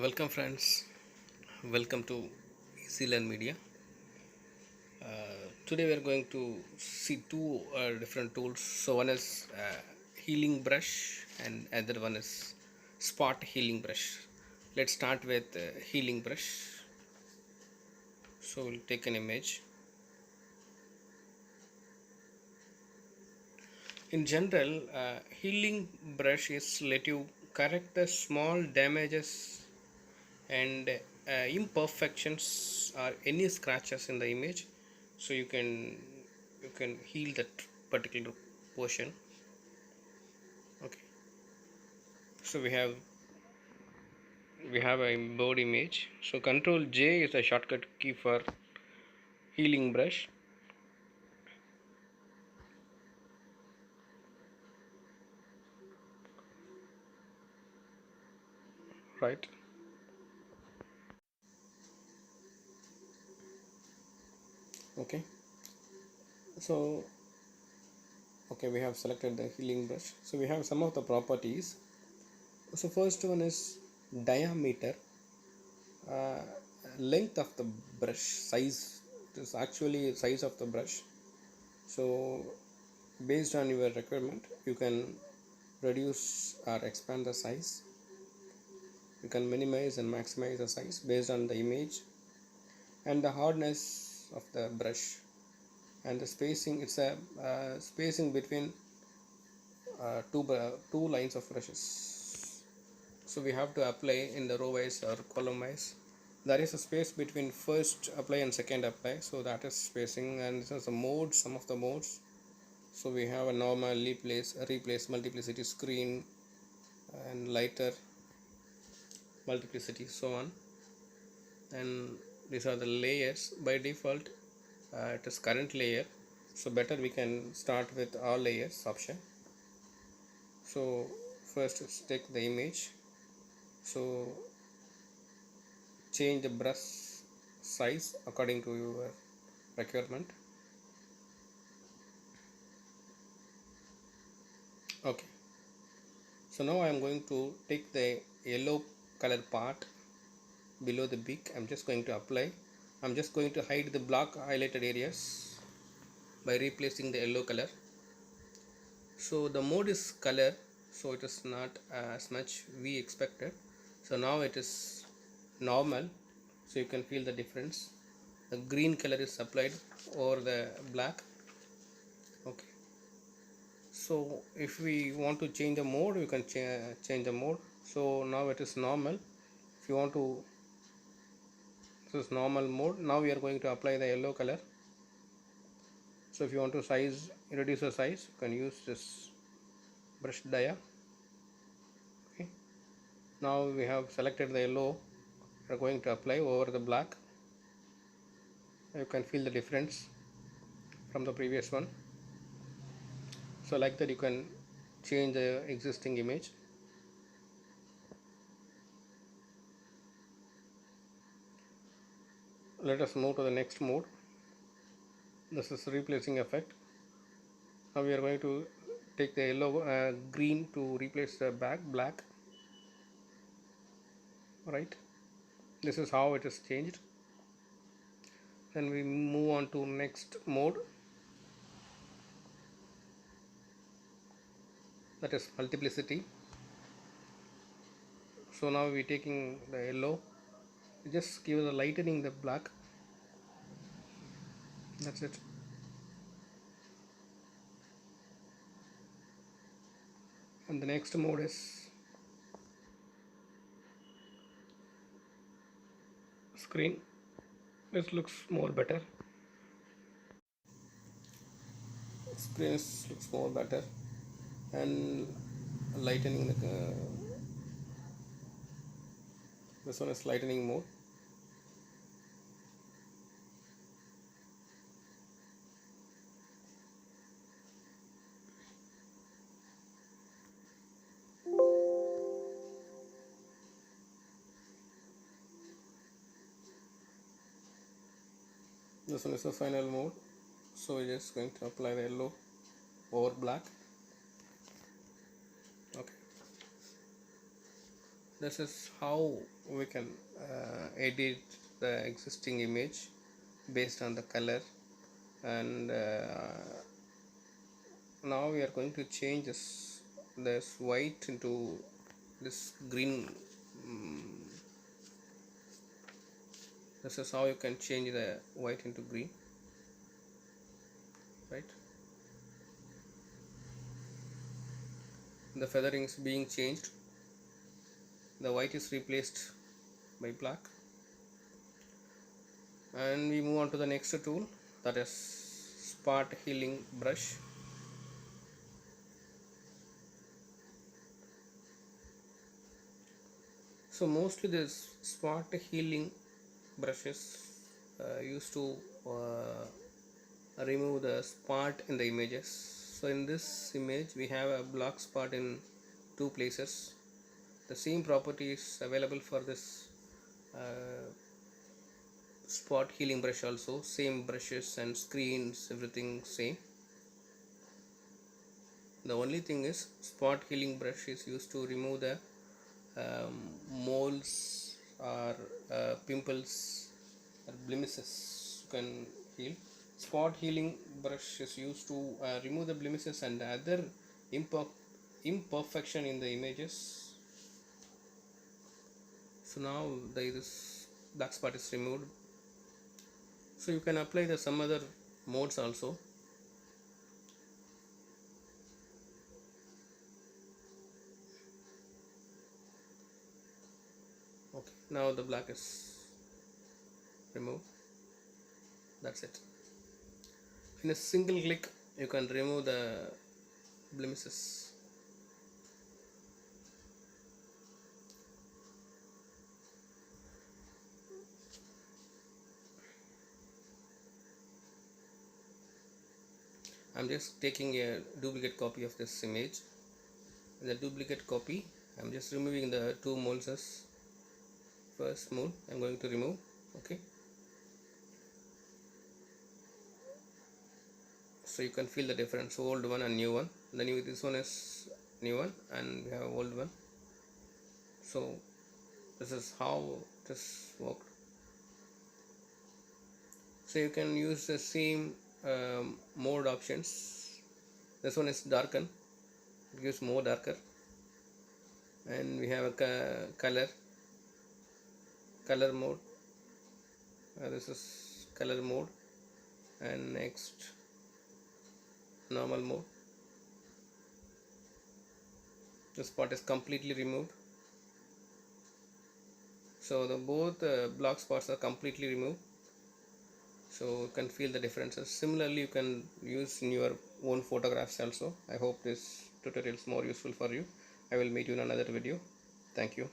Welcome, friends. Welcome to Easy Learn Media. Today we are going to see two different tools. So one is healing brush, and other one is spot healing brush. Let's start with healing brush. So we'll take an image. In general, healing brush is let you correct the small damages and imperfections or any scratches in the image, so you can heal that particular portion. Okay, so we have a board image. So control J is a shortcut key for healing brush. Right. Okay, so okay, we have selected the healing brush. So we have some of the properties. So first one is diameter, uh, length of the brush size. It is actually size of the brush. So based on your requirement, you can reduce or expand the size. You can minimize and maximize the size based on the image and the hardness of the brush and the spacing. It's a spacing between two lines of brushes. So we have to apply in the row wise or column wise. There is a space between first apply and second apply, so that is spacing. And this is the mode, some of the modes. So we have a normal, replace, multiplicity, screen, and lighter, multiplicity, so on. And these are the layers. By default, it is current layer, so better we can start with all layers option. So first let's take the image. So change the brush size according to your requirement. Okay, so now I am going to take the yellow color part below the beak. I'm just going to apply. I'm just going to hide the black highlighted areas by replacing the yellow color. So the mode is color, so it is not as much we expected. So now it is normal, so you can feel the difference. The green color is applied over the black. Okay, so if we want to change the mode, you can change the mode. So now it is normal. If you want to, this is normal mode. Now we are going to apply the yellow color. So if you want to reduce the size, you can use this brush dia. Okay, now we have selected the yellow. We are going to apply over the black. You can feel the difference from the previous one. So like that you can change the existing image. Let us move to the next mode. This is replacing effect. Now we are going to take the green to replace the black. Right, this is how it is changed. Then we move on to next mode, that is multiplicity. So now we taking the yellow, just give the lightening the black. That's it. And the next mode is screen. This looks more better. Screen looks more better. And lightening the this one is lightening mode. This one is the final mode. So we're just going to apply the yellow over black. Okay, This is how we can edit the existing image based on the color. And now we are going to change this white into this green. This is how you can change the white into green, right? The feathering is being changed. The white is replaced by black, and we move on to the next tool, that is spot healing brush. So mostly this spot healing brushes used to remove the spot in the images. So in this image we have a black spot in two places. The same property is available for this spot healing brush also. Same brushes and screens, everything same. The only thing is spot healing brush is used to remove the moles or pimples or blemishes you can heal. Spot healing brush is used to remove the blemishes and other imperfection in the images. So now this black spot is removed. So you can apply the some other modes also. Okay, now the black is removed. That's it. In a single click you can remove the blemishes. I'm just taking a duplicate copy of this image. In the duplicate copy I'm just removing the two moles. First mole I'm going to remove. Okay, so you can feel the difference, old one and new one. The new, this one is new one and we have old one. So this is how this worked. So you can use the same mode options. This one is darken, it gives more darker, and we have a color mode. This is color mode, and next normal mode. The spot is completely removed. So the both block spots are completely removed. So you can feel the differences. Similarly you can use in your own photographs also. I hope this tutorial is more useful for you. I will meet you in another video. Thank you.